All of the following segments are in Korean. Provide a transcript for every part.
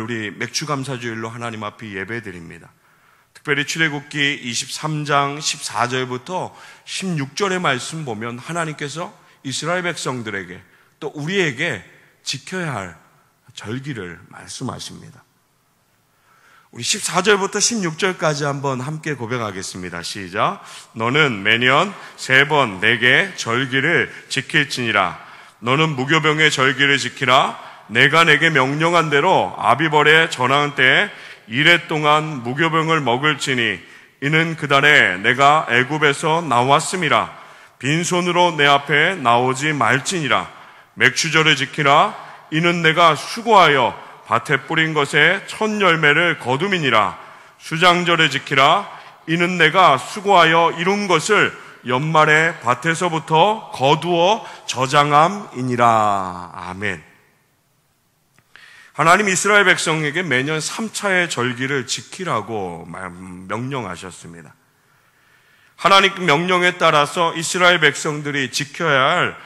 우리 맥주감사주일로 하나님 앞에 예배드립니다. 특별히 출애굽기 23장 14절부터 16절의 말씀 보면 하나님께서 이스라엘 백성들에게 또 우리에게 지켜야 할 절기를 말씀하십니다. 우리 14절부터 16절까지 한번 함께 고백하겠습니다. 시작. 너는 매년 3번 내게 절기를 지킬지니라. 너는 무교병의 절기를 지키라. 내가 내게 명령한 대로 아비벌의 전황 때에 1해 동안 무교병을 먹을지니 이는 그달에 내가 애굽에서 나왔음이라. 빈손으로 내 앞에 나오지 말지니라. 맥추절을 지키라. 이는 내가 수고하여 밭에 뿌린 것에 첫 열매를 거둠이니라. 수장절을 지키라. 이는 내가 수고하여 이룬 것을 연말에 밭에서부터 거두어 저장함이니라. 아멘. 하나님 이스라엘 백성에게 매년 3차의 절기를 지키라고 명령하셨습니다. 하나님 명령에 따라서 이스라엘 백성들이 지켜야 할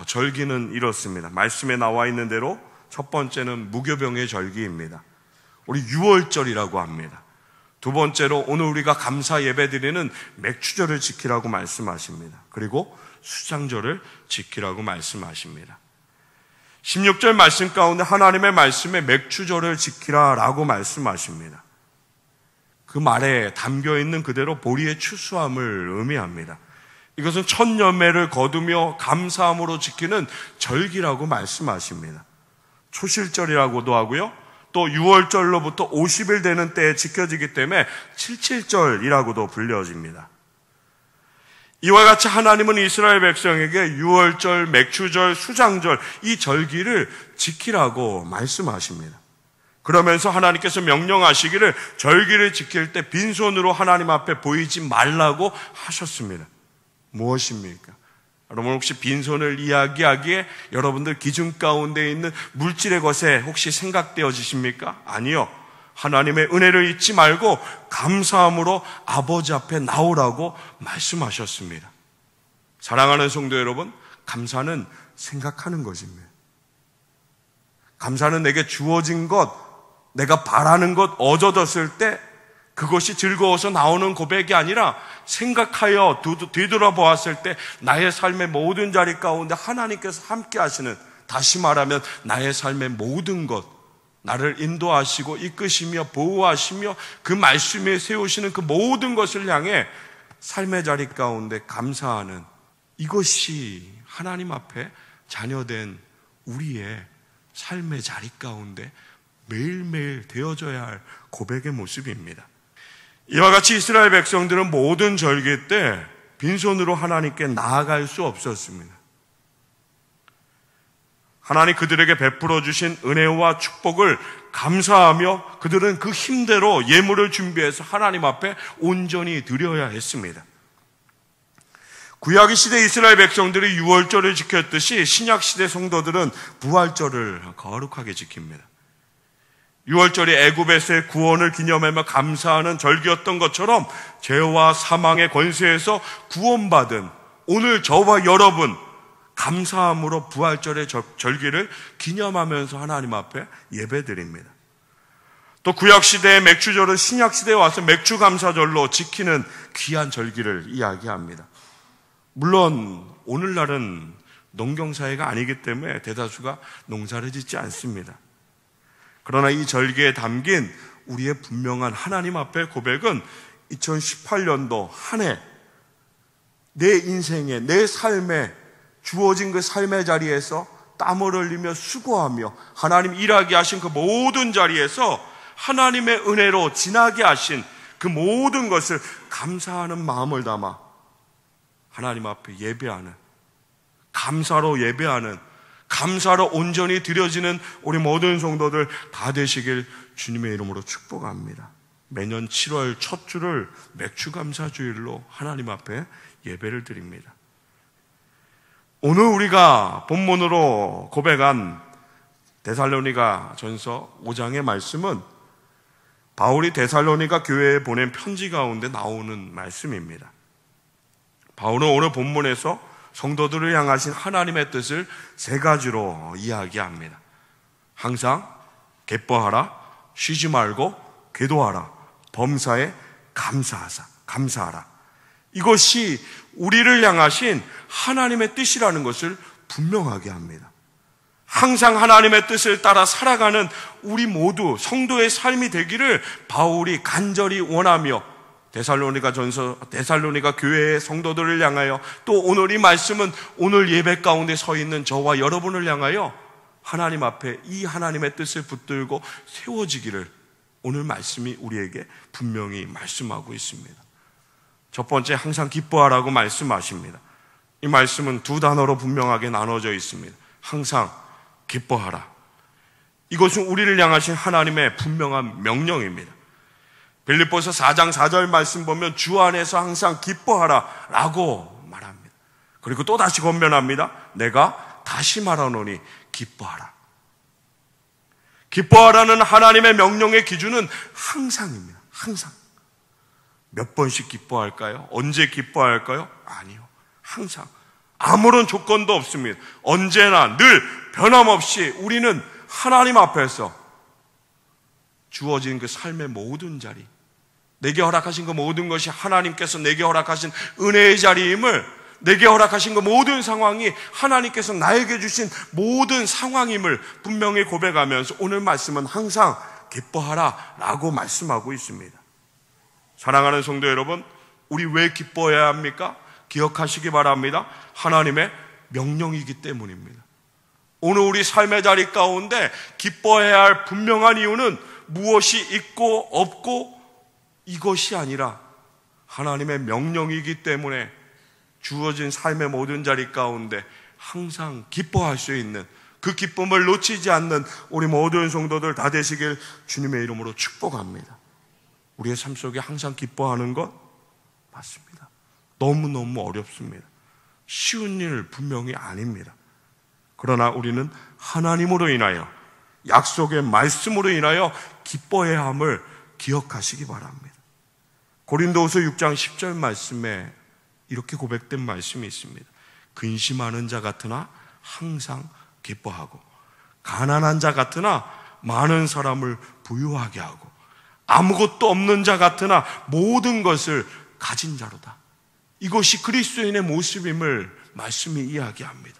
절기는 이렇습니다. 말씀에 나와 있는 대로 첫 번째는 무교병의 절기입니다. 우리 유월절이라고 합니다. 두 번째로 오늘 우리가 감사 예배드리는 맥추절을 지키라고 말씀하십니다. 그리고 수장절을 지키라고 말씀하십니다. 16절 말씀 가운데 하나님의 말씀에 맥추절을 지키라라고 말씀하십니다. 그 말에 담겨있는 그대로 보리의 추수함을 의미합니다. 이것은 첫 열매를 거두며 감사함으로 지키는 절기라고 말씀하십니다. 초실절이라고도 하고요. 또 6월절로부터 50일 되는 때에 지켜지기 때문에 칠칠절이라고도 불려집니다. 이와 같이 하나님은 이스라엘 백성에게 6월절, 맥추절, 수장절 이 절기를 지키라고 말씀하십니다. 그러면서 하나님께서 명령하시기를 절기를 지킬 때 빈손으로 하나님 앞에 보이지 말라고 하셨습니다. 무엇입니까? 여러분 혹시 빈손을 이야기하기에 여러분들 기준 가운데 있는 물질의 것에 혹시 생각되어지십니까? 아니요. 하나님의 은혜를 잊지 말고 감사함으로 아버지 앞에 나오라고 말씀하셨습니다. 사랑하는 성도 여러분, 감사는 생각하는 것입니다. 감사는 내게 주어진 것, 내가 바라는 것 얻어졌을 때 그것이 즐거워서 나오는 고백이 아니라 생각하여 뒤돌아보았을 때 나의 삶의 모든 자리 가운데 하나님께서 함께 하시는, 다시 말하면 나의 삶의 모든 것, 나를 인도하시고 이끄시며 보호하시며 그 말씀에 세우시는 그 모든 것을 향해 삶의 자리 가운데 감사하는, 이것이 하나님 앞에 자녀된 우리의 삶의 자리 가운데 매일매일 되어져야 할 고백의 모습입니다. 이와 같이 이스라엘 백성들은 모든 절기 때 빈손으로 하나님께 나아갈 수 없었습니다. 하나님 그들에게 베풀어 주신 은혜와 축복을 감사하며 그들은 그 힘대로 예물을 준비해서 하나님 앞에 온전히 드려야 했습니다. 구약 시대 이스라엘 백성들이 유월절을 지켰듯이 신약 시대 성도들은 부활절을 거룩하게 지킵니다. 유월절이 애굽에서의 구원을 기념하며 감사하는 절기였던 것처럼 죄와 사망의 권세에서 구원받은 오늘 저와 여러분, 감사함으로 부활절의 절기를 기념하면서 하나님 앞에 예배드립니다. 또 구약시대의 맥주절은 신약시대에 와서 맥주감사절로 지키는 귀한 절기를 이야기합니다. 물론 오늘날은 농경사회가 아니기 때문에 대다수가 농사를 짓지 않습니다. 그러나 이 절기에 담긴 우리의 분명한 하나님 앞의 고백은 2018년도 한 해 내 인생에, 내 삶에 주어진 그 삶의 자리에서 땀을 흘리며 수고하며 하나님 일하게 하신 그 모든 자리에서 하나님의 은혜로 지나게 하신 그 모든 것을 감사하는 마음을 담아 하나님 앞에 예배하는, 감사로 예배하는, 감사로 온전히 드려지는 우리 모든 성도들 다 되시길 주님의 이름으로 축복합니다. 매년 7월 첫 주를 맥주감사주일로 하나님 앞에 예배를 드립니다. 오늘 우리가 본문으로 고백한 데살로니가 전서 5장의 말씀은 바울이 데살로니가 교회에 보낸 편지 가운데 나오는 말씀입니다. 바울은 오늘 본문에서 성도들을 향하신 하나님의 뜻을 3가지로 이야기합니다. 항상 기뻐하라, 쉬지 말고 기도하라. 범사에 감사하라. 이것이 우리를 향하신 하나님의 뜻이라는 것을 분명하게 합니다. 항상 하나님의 뜻을 따라 살아가는 우리 모두 성도의 삶이 되기를 바울이 간절히 원하며 데살로니가 교회의 성도들을 향하여, 또 오늘 이 말씀은 오늘 예배 가운데 서 있는 저와 여러분을 향하여 하나님 앞에 이 하나님의 뜻을 붙들고 세워지기를 오늘 말씀이 우리에게 분명히 말씀하고 있습니다. 첫 번째, 항상 기뻐하라고 말씀하십니다. 이 말씀은 두 단어로 분명하게 나눠져 있습니다. 항상 기뻐하라. 이것은 우리를 향하신 하나님의 분명한 명령입니다. 빌립보서 4장 4절 말씀 보면 주 안에서 항상 기뻐하라 라고 말합니다. 그리고 또 다시 권면합니다. 내가 다시 말하노니 기뻐하라. 기뻐하라는 하나님의 명령의 기준은 항상입니다. 항상. 몇 번씩 기뻐할까요? 언제 기뻐할까요? 아니요. 항상. 아무런 조건도 없습니다. 언제나 늘 변함없이 우리는 하나님 앞에서 주어진 그 삶의 모든 자리, 내게 허락하신 그 모든 것이 하나님께서 내게 허락하신 은혜의 자리임을, 내게 허락하신 그 모든 상황이 하나님께서 나에게 주신 모든 상황임을 분명히 고백하면서 오늘 말씀은 항상 기뻐하라 라고 말씀하고 있습니다. 사랑하는 성도 여러분, 우리 왜 기뻐해야 합니까? 기억하시기 바랍니다. 하나님의 명령이기 때문입니다. 오늘 우리 삶의 자리 가운데 기뻐해야 할 분명한 이유는 무엇이 있고 없고 이것이 아니라 하나님의 명령이기 때문에 주어진 삶의 모든 자리 가운데 항상 기뻐할 수 있는, 그 기쁨을 놓치지 않는 우리 모든 성도들 다 되시길 주님의 이름으로 축복합니다. 우리의 삶 속에 항상 기뻐하는 것 맞습니다. 너무너무 어렵습니다. 쉬운 일 분명히 아닙니다. 그러나 우리는 하나님으로 인하여, 약속의 말씀으로 인하여 기뻐해야 함을 기억하시기 바랍니다. 고린도후서 6장 10절 말씀에 이렇게 고백된 말씀이 있습니다. 근심하는 자 같으나 항상 기뻐하고, 가난한 자 같으나 많은 사람을 부유하게 하고, 아무것도 없는 자 같으나 모든 것을 가진 자로다. 이것이 그리스도인의 모습임을 말씀이 이야기합니다.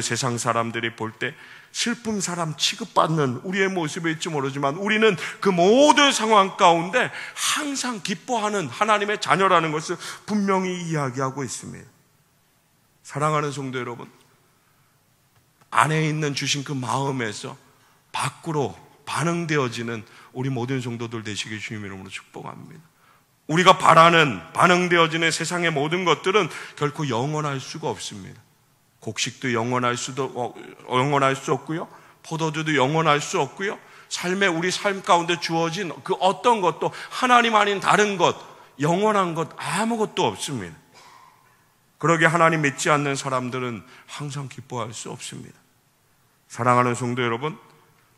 세상 사람들이 볼 때 슬픔 사람 취급받는 우리의 모습일지 모르지만 우리는 그 모든 상황 가운데 항상 기뻐하는 하나님의 자녀라는 것을 분명히 이야기하고 있습니다. 사랑하는 성도 여러분, 안에 있는 주신 그 마음에서 밖으로 반응되어지는 우리 모든 성도들 되시길 주님 이름으로 축복합니다. 우리가 바라는, 반응되어지는 세상의 모든 것들은 결코 영원할 수가 없습니다. 곡식도 영원할 수 없고요, 포도주도 영원할 수 없고요, 우리 삶 가운데 주어진 그 어떤 것도 하나님 아닌 다른 것, 영원한 것 아무것도 없습니다. 그러게 하나님 믿지 않는 사람들은 항상 기뻐할 수 없습니다. 사랑하는 성도 여러분,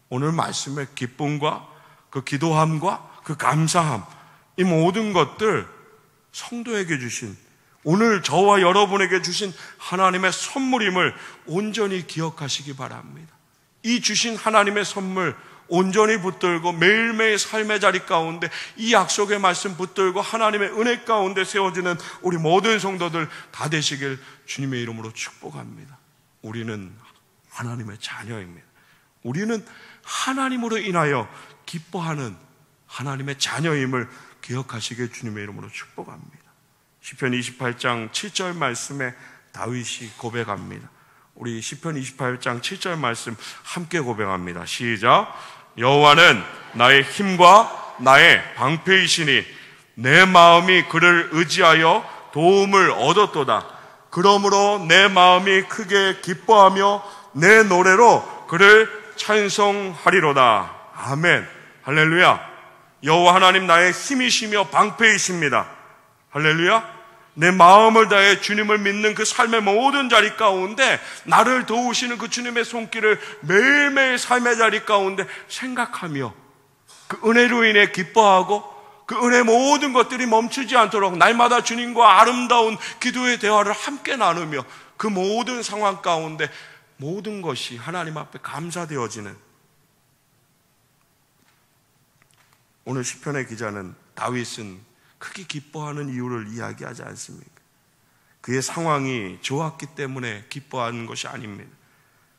오늘 말씀의 기쁨과 그 기도함과 그 감사함, 이 모든 것들 성도에게 주신, 오늘 저와 여러분에게 주신 하나님의 선물임을 온전히 기억하시기 바랍니다. 이 주신 하나님의 선물 온전히 붙들고 매일매일 삶의 자리 가운데 이 약속의 말씀 붙들고 하나님의 은혜 가운데 세워지는 우리 모든 성도들 다 되시길 주님의 이름으로 축복합니다. 우리는 하나님의 자녀입니다. 우리는 하나님으로 인하여 기뻐하는 하나님의 자녀임을 기억하시길 주님의 이름으로 축복합니다. 시편 28장 7절 말씀에 다윗이 고백합니다. 우리 시편 28장 7절 말씀 함께 고백합니다. 시작. 여호와는 나의 힘과 나의 방패이시니 내 마음이 그를 의지하여 도움을 얻었도다. 그러므로 내 마음이 크게 기뻐하며 내 노래로 그를 찬송하리로다. 아멘. 할렐루야. 여호와 하나님 나의 힘이시며 방패이십니다. 할렐루야. 내 마음을 다해 주님을 믿는 그 삶의 모든 자리 가운데 나를 도우시는 그 주님의 손길을 매일매일 삶의 자리 가운데 생각하며 그 은혜로 인해 기뻐하고 그 은혜 모든 것들이 멈추지 않도록 날마다 주님과 아름다운 기도의 대화를 함께 나누며 그 모든 상황 가운데 모든 것이 하나님 앞에 감사되어지는 오늘 시편의 기자는 다윗은 크게 기뻐하는 이유를 이야기하지 않습니까? 그의 상황이 좋았기 때문에 기뻐하는 것이 아닙니다.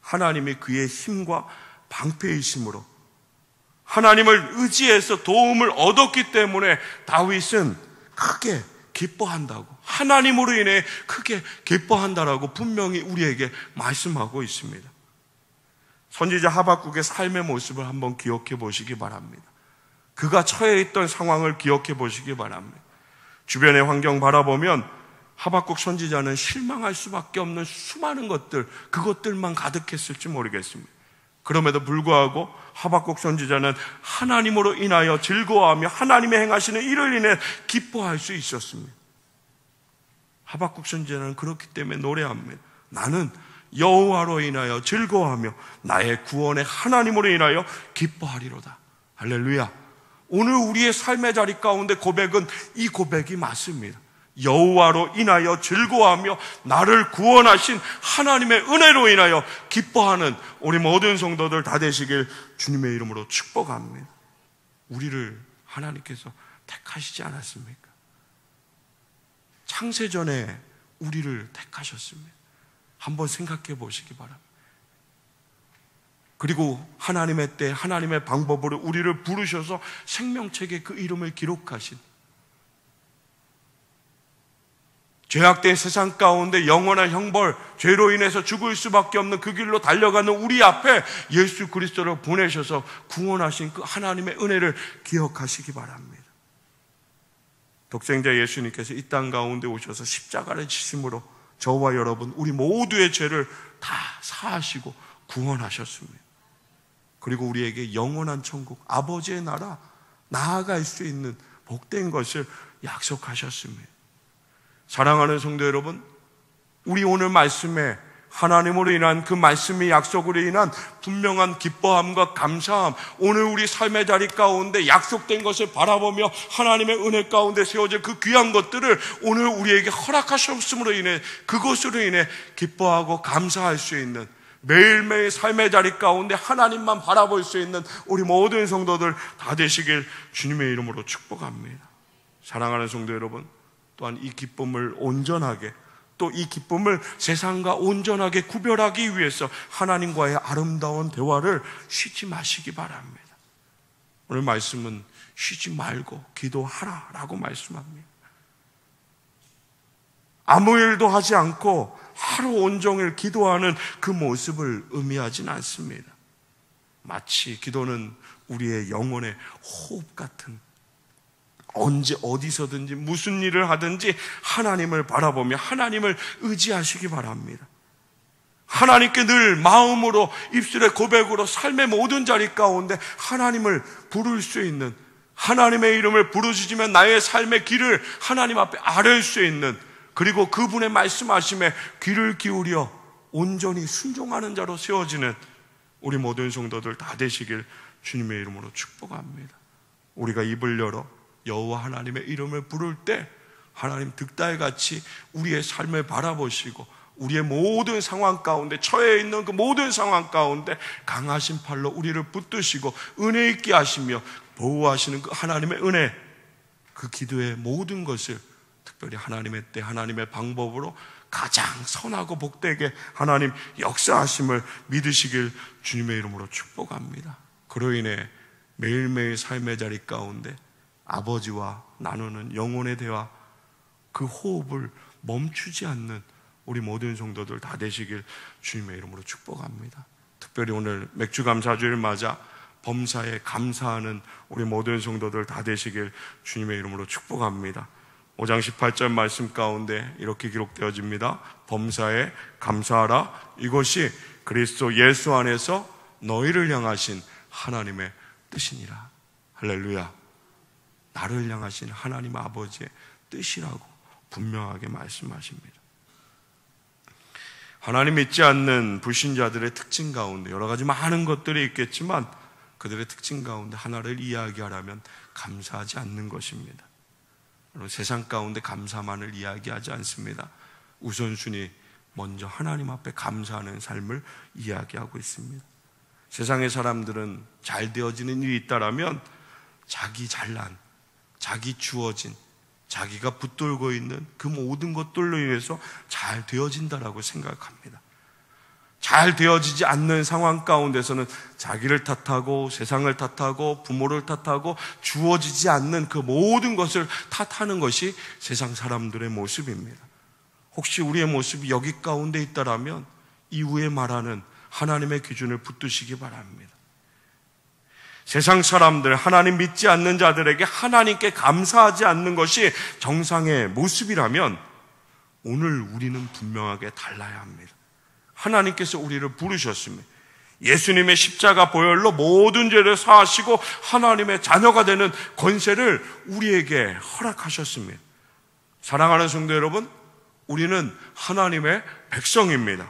하나님이 그의 힘과 방패이심으로 하나님을 의지해서 도움을 얻었기 때문에 다윗은 크게 기뻐한다고, 하나님으로 인해 크게 기뻐한다라고 분명히 우리에게 말씀하고 있습니다. 선지자 하박국의 삶의 모습을 한번 기억해 보시기 바랍니다. 그가 처해 있던 상황을 기억해 보시기 바랍니다. 주변의 환경 바라보면 하박국 선지자는 실망할 수밖에 없는 수많은 것들, 그것들만 가득했을지 모르겠습니다. 그럼에도 불구하고 하박국 선지자는 하나님으로 인하여 즐거워하며 하나님의 행하시는 일을 인해 기뻐할 수 있었습니다. 하박국 선지자는 그렇기 때문에 노래합니다. 나는 여호와로 인하여 즐거워하며 나의 구원의 하나님으로 인하여 기뻐하리로다. 할렐루야. 오늘 우리의 삶의 자리 가운데 고백은 이 고백이 맞습니다. 여호와로 인하여 즐거워하며 나를 구원하신 하나님의 은혜로 인하여 기뻐하는 우리 모든 성도들 다 되시길 주님의 이름으로 축복합니다. 우리를 하나님께서 택하시지 않았습니까? 창세전에 우리를 택하셨습니다. 한번 생각해 보시기 바랍니다. 그리고 하나님의 때 하나님의 방법으로 우리를 부르셔서 생명책에 그 이름을 기록하신, 죄악된 세상 가운데 영원한 형벌, 죄로 인해서 죽을 수밖에 없는 그 길로 달려가는 우리 앞에 예수 그리스도를 보내셔서 구원하신 그 하나님의 은혜를 기억하시기 바랍니다. 독생자 예수님께서 이 땅 가운데 오셔서 십자가를 지심으로 저와 여러분 우리 모두의 죄를 다 사하시고 구원하셨습니다. 그리고 우리에게 영원한 천국, 아버지의 나라 나아갈 수 있는 복된 것을 약속하셨습니다. 사랑하는 성도 여러분, 우리 오늘 말씀에 하나님으로 인한 그 말씀의 약속으로 인한 분명한 기뻐함과 감사함, 오늘 우리 삶의 자리 가운데 약속된 것을 바라보며 하나님의 은혜 가운데 세워질 그 귀한 것들을 오늘 우리에게 허락하셨음으로 인해 그것으로 인해 기뻐하고 감사할 수 있는, 매일매일 삶의 자리 가운데 하나님만 바라볼 수 있는 우리 모든 성도들 다 되시길 주님의 이름으로 축복합니다. 사랑하는 성도 여러분, 또한 이 기쁨을 온전하게, 또 이 기쁨을 세상과 온전하게 구별하기 위해서 하나님과의 아름다운 대화를 쉬지 마시기 바랍니다. 오늘 말씀은 쉬지 말고 기도하라라고 말씀합니다. 아무 일도 하지 않고 하루 온종일 기도하는 그 모습을 의미하진 않습니다. 마치 기도는 우리의 영혼의 호흡 같은, 언제 어디서든지 무슨 일을 하든지 하나님을 바라보며 하나님을 의지하시기 바랍니다. 하나님께 늘 마음으로, 입술의 고백으로 삶의 모든 자리 가운데 하나님을 부를 수 있는, 하나님의 이름을 부르짖으면 나의 삶의 길을 하나님 앞에 아뢰을 수 있는, 그리고 그분의 말씀하심에 귀를 기울여 온전히 순종하는 자로 세워지는 우리 모든 성도들 다 되시길 주님의 이름으로 축복합니다. 우리가 입을 열어 여호와 하나님의 이름을 부를 때 하나님 득달같이 우리의 삶을 바라보시고 우리의 모든 상황 가운데, 처해 있는 그 모든 상황 가운데 강하신 팔로 우리를 붙드시고 은혜 있게 하시며 보호하시는 그 하나님의 은혜, 그 기도의 모든 것을 특별히 하나님의 때 하나님의 방법으로 가장 선하고 복되게 하나님 역사하심을 믿으시길 주님의 이름으로 축복합니다. 그로 인해 매일매일 삶의 자리 가운데 아버지와 나누는 영혼의 대화, 그 호흡을 멈추지 않는 우리 모든 성도들 다 되시길 주님의 이름으로 축복합니다. 특별히 오늘 맥주감사주일 맞아 범사에 감사하는 우리 모든 성도들 다 되시길 주님의 이름으로 축복합니다. 5장 18절 말씀 가운데 이렇게 기록되어집니다. 범사에 감사하라. 이것이 그리스도 예수 안에서 너희를 향하신 하나님의 뜻이니라. 할렐루야. 나를 향하신 하나님 아버지의 뜻이라고 분명하게 말씀하십니다. 하나님 믿지 않는 불신자들의 특징 가운데 여러 가지 많은 것들이 있겠지만 그들의 특징 가운데 하나를 이야기하라면 감사하지 않는 것입니다. 세상 가운데 감사만을 이야기하지 않습니다. 우선순위 먼저 하나님 앞에 감사하는 삶을 이야기하고 있습니다. 세상의 사람들은 잘 되어지는 일이 있다라면 자기 잘난, 자기 주어진, 자기가 붙들고 있는 그 모든 것들로 인해서 잘 되어진다라고 생각합니다. 잘 되어지지 않는 상황 가운데서는 자기를 탓하고 세상을 탓하고 부모를 탓하고 주어지지 않는 그 모든 것을 탓하는 것이 세상 사람들의 모습입니다. 혹시 우리의 모습이 여기 가운데 있다라면 이후에 말하는 하나님의 기준을 붙드시기 바랍니다. 세상 사람들, 하나님 믿지 않는 자들에게 하나님께 감사하지 않는 것이 정상의 모습이라면 오늘 우리는 분명하게 달라야 합니다. 하나님께서 우리를 부르셨습니다. 예수님의 십자가 보혈로 모든 죄를 사하시고 하나님의 자녀가 되는 권세를 우리에게 허락하셨습니다. 사랑하는 성도 여러분, 우리는 하나님의 백성입니다.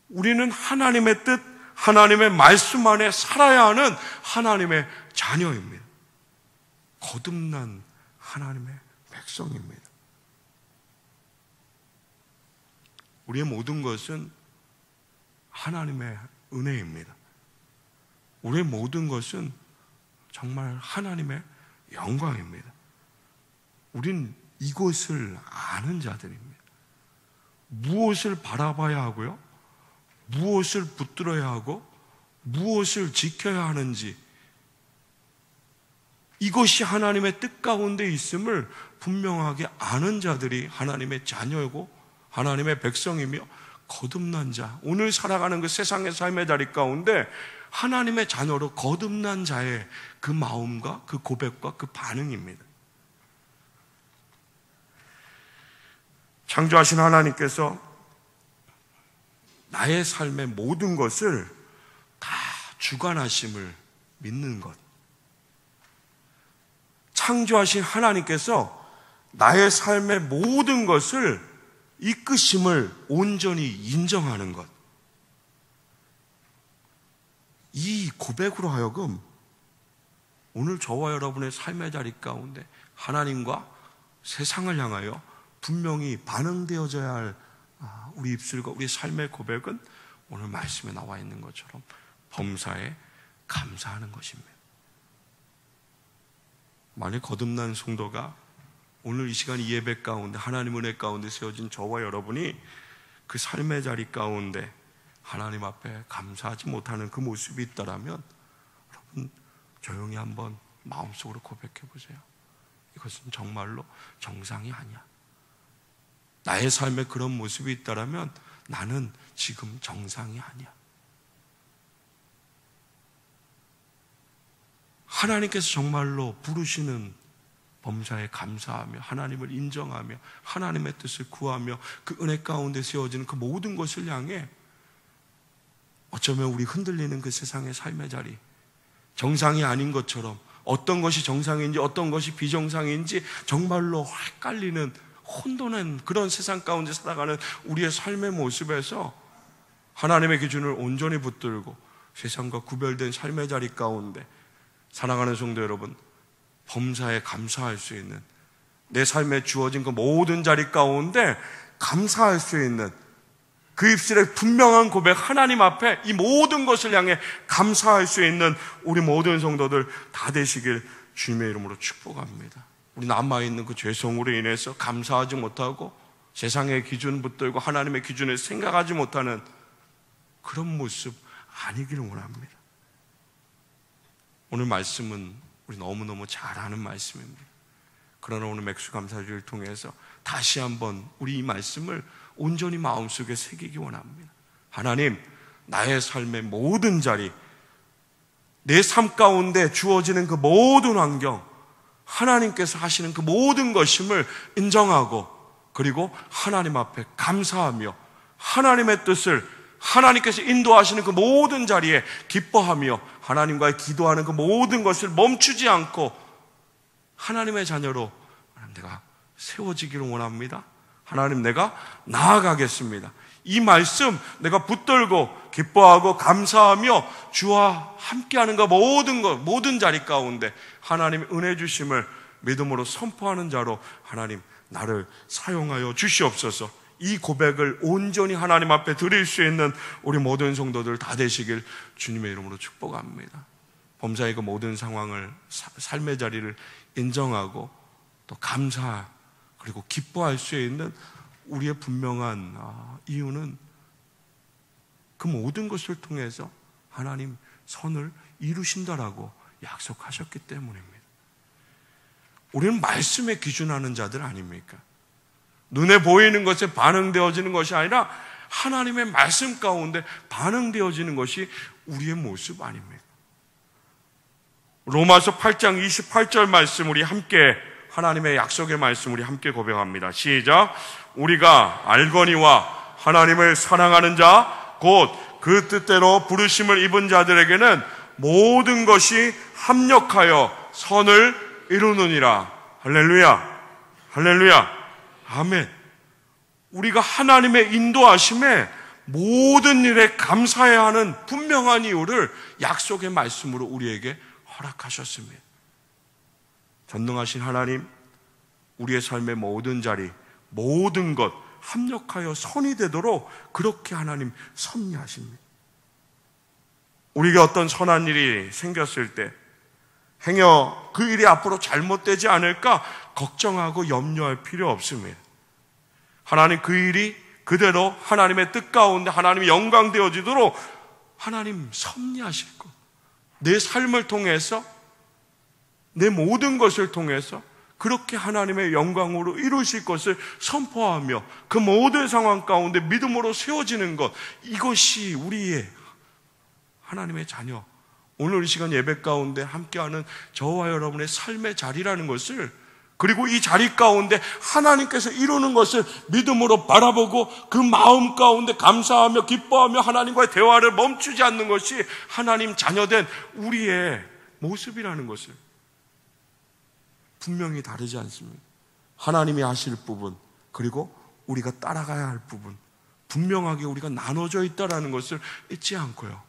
우리는 하나님의 뜻, 하나님의 말씀 안에 살아야 하는 하나님의 자녀입니다. 거듭난 하나님의 백성입니다. 우리의 모든 것은 하나님의 은혜입니다. 우리의 모든 것은 정말 하나님의 영광입니다. 우린 이것을 아는 자들입니다. 무엇을 바라봐야 하고요, 무엇을 붙들어야 하고 무엇을 지켜야 하는지, 이것이 하나님의 뜻 가운데 있음을 분명하게 아는 자들이 하나님의 자녀이고 하나님의 백성이며 거듭난 자, 오늘 살아가는 그 세상의 삶의 자리 가운데 하나님의 자녀로 거듭난 자의 그 마음과 그 고백과 그 반응입니다. 창조하신 하나님께서 나의 삶의 모든 것을 다 주관하심을 믿는 것, 창조하신 하나님께서 나의 삶의 모든 것을 이끄심을 온전히 인정하는 것, 이 고백으로 하여금 오늘 저와 여러분의 삶의 자리 가운데 하나님과 세상을 향하여 분명히 반응되어져야 할 우리 입술과 우리 삶의 고백은 오늘 말씀에 나와 있는 것처럼 범사에 감사하는 것입니다. 만약 거듭난 성도가 오늘 이 시간 이 예배 가운데 하나님 은혜 가운데 세워진 저와 여러분이 그 삶의 자리 가운데 하나님 앞에 감사하지 못하는 그 모습이 있다라면 여러분 조용히 한번 마음속으로 고백해 보세요. 이것은 정말로 정상이 아니야. 나의 삶에 그런 모습이 있다라면 나는 지금 정상이 아니야. 하나님께서 정말로 부르시는 범사에 감사하며 하나님을 인정하며 하나님의 뜻을 구하며 그 은혜 가운데 세워지는 그 모든 것을 향해 어쩌면 우리 흔들리는 그 세상의 삶의 자리, 정상이 아닌 것처럼 어떤 것이 정상인지 어떤 것이 비정상인지 정말로 헷갈리는 혼돈한 그런 세상 가운데 살아가는 우리의 삶의 모습에서 하나님의 기준을 온전히 붙들고 세상과 구별된 삶의 자리 가운데 사랑하는 성도 여러분, 범사에 감사할 수 있는, 내 삶에 주어진 그 모든 자리 가운데 감사할 수 있는 그 입술의 분명한 고백, 하나님 앞에 이 모든 것을 향해 감사할 수 있는 우리 모든 성도들 다 되시길 주님의 이름으로 축복합니다. 우리 남아있는 그 죄성으로 인해서 감사하지 못하고 세상의 기준 붙들고 하나님의 기준을 생각하지 못하는 그런 모습 아니기를 원합니다. 오늘 말씀은 우리 너무너무 잘 아는 말씀입니다. 그러나 오늘 맥주감사주를 통해서 다시 한번 우리 이 말씀을 온전히 마음속에 새기기 원합니다. 하나님, 나의 삶의 모든 자리, 내 삶 가운데 주어지는 그 모든 환경, 하나님께서 하시는 그 모든 것임을 인정하고 그리고 하나님 앞에 감사하며 하나님의 뜻을 하나님께서 인도하시는 그 모든 자리에 기뻐하며 하나님과의 기도하는 그 모든 것을 멈추지 않고 하나님의 자녀로 하나님 내가 세워지기를 원합니다. 하나님 내가 나아가겠습니다. 이 말씀 내가 붙들고 기뻐하고 감사하며 주와 함께하는 그 모든 자리 가운데 하나님의 은혜 주심을 믿음으로 선포하는 자로 하나님 나를 사용하여 주시옵소서. 이 고백을 온전히 하나님 앞에 드릴 수 있는 우리 모든 성도들 다 되시길 주님의 이름으로 축복합니다. 범사의 그 모든 상황을, 삶의 자리를 인정하고 또 감사 그리고 기뻐할 수 있는 우리의 분명한 이유는 그 모든 것을 통해서 하나님 선을 이루신다라고 약속하셨기 때문입니다. 우리는 말씀에 기준하는 자들 아닙니까? 눈에 보이는 것에 반응되어지는 것이 아니라 하나님의 말씀 가운데 반응되어지는 것이 우리의 모습 아닙니까? 로마서 8장 28절 말씀 우리 함께, 하나님의 약속의 말씀 우리 함께 고백합니다. 시작. 우리가 알거니와 하나님을 사랑하는 자 곧 그 뜻대로 부르심을 입은 자들에게는 모든 것이 합력하여 선을 이루느니라. 할렐루야, 할렐루야, 아멘. 우리가 하나님의 인도하심에 모든 일에 감사해야 하는 분명한 이유를 약속의 말씀으로 우리에게 허락하셨습니다. 전능하신 하나님, 우리의 삶의 모든 자리, 모든 것 합력하여 선이 되도록 그렇게 하나님 섭리하십니다. 우리에게 어떤 선한 일이 생겼을 때 행여 그 일이 앞으로 잘못되지 않을까 걱정하고 염려할 필요 없습니다. 하나님 그 일이 그대로 하나님의 뜻 가운데 하나님의 영광 되어지도록 하나님 섭리하실 것, 내 삶을 통해서, 내 모든 것을 통해서 그렇게 하나님의 영광으로 이루실 것을 선포하며 그 모든 상황 가운데 믿음으로 세워지는 것, 이것이 우리의 하나님의 자녀, 오늘 이 시간 예배 가운데 함께하는 저와 여러분의 삶의 자리라는 것을, 그리고 이 자리 가운데 하나님께서 이루는 것을 믿음으로 바라보고 그 마음 가운데 감사하며 기뻐하며 하나님과의 대화를 멈추지 않는 것이 하나님 자녀된 우리의 모습이라는 것을 분명히 다르지 않습니다. 하나님이 하실 부분, 그리고 우리가 따라가야 할 부분, 분명하게 우리가 나눠져 있다는 것을 잊지 않고요.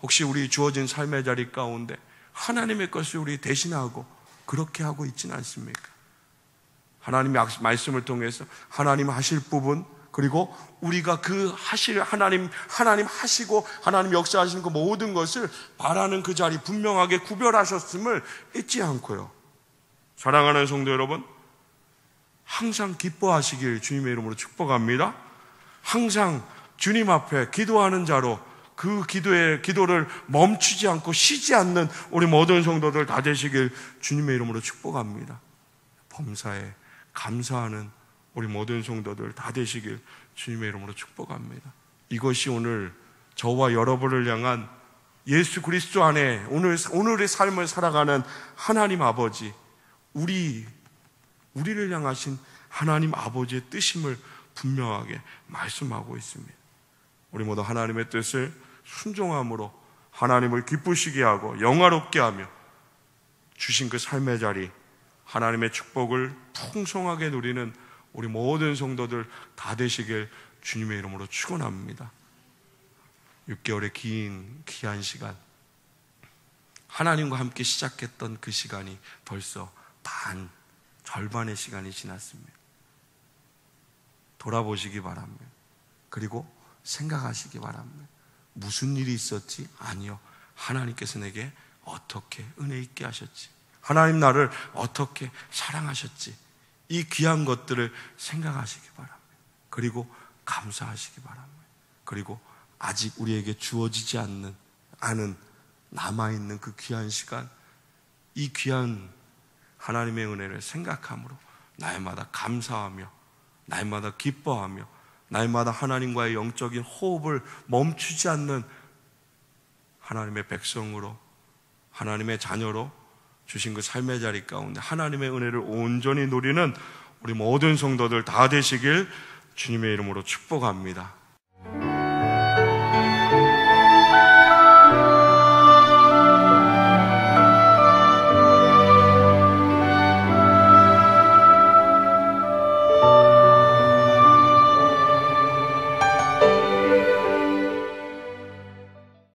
혹시 우리 주어진 삶의 자리 가운데 하나님의 것을 우리 대신하고 그렇게 하고 있지는 않습니까? 하나님의 말씀을 통해서 하나님 하실 부분, 그리고 우리가 그 하실 하나님 하시고 하나님 역사하시는 그 모든 것을 바라는 그 자리 분명하게 구별하셨음을 잊지 않고요. 사랑하는 성도 여러분, 항상 기뻐하시길 주님의 이름으로 축복합니다. 항상 주님 앞에 기도하는 자로 그 기도를 멈추지 않고 쉬지 않는 우리 모든 성도들 다 되시길 주님의 이름으로 축복합니다. 범사에 감사하는 우리 모든 성도들 다 되시길 주님의 이름으로 축복합니다. 이것이 오늘 저와 여러분을 향한 예수 그리스도 안에 오늘의 삶을 살아가는 하나님 아버지, 우리를 향하신 하나님 아버지의 뜻임을 분명하게 말씀하고 있습니다. 우리 모두 하나님의 뜻을 순종함으로 하나님을 기쁘시게 하고 영화롭게 하며 주신 그 삶의 자리, 하나님의 축복을 풍성하게 누리는 우리 모든 성도들 다 되시길 주님의 이름으로 축원합니다. 6개월의 귀한 시간, 하나님과 함께 시작했던 그 시간이 벌써 절반의 시간이 지났습니다. 돌아보시기 바랍니다. 그리고 생각하시기 바랍니다. 무슨 일이 있었지? 아니요. 하나님께서 내게 어떻게 은혜 있게 하셨지? 하나님 나를 어떻게 사랑하셨지? 이 귀한 것들을 생각하시기 바랍니다. 그리고 감사하시기 바랍니다. 그리고 아직 우리에게 주어지지 않은 남아있는 그 귀한 시간, 이 귀한 하나님의 은혜를 생각함으로 날마다 감사하며 날마다 기뻐하며 날마다 하나님과의 영적인 호흡을 멈추지 않는 하나님의 백성으로, 하나님의 자녀로 주신 그 삶의 자리 가운데 하나님의 은혜를 온전히 누리는 우리 모든 성도들 다 되시길 주님의 이름으로 축복합니다.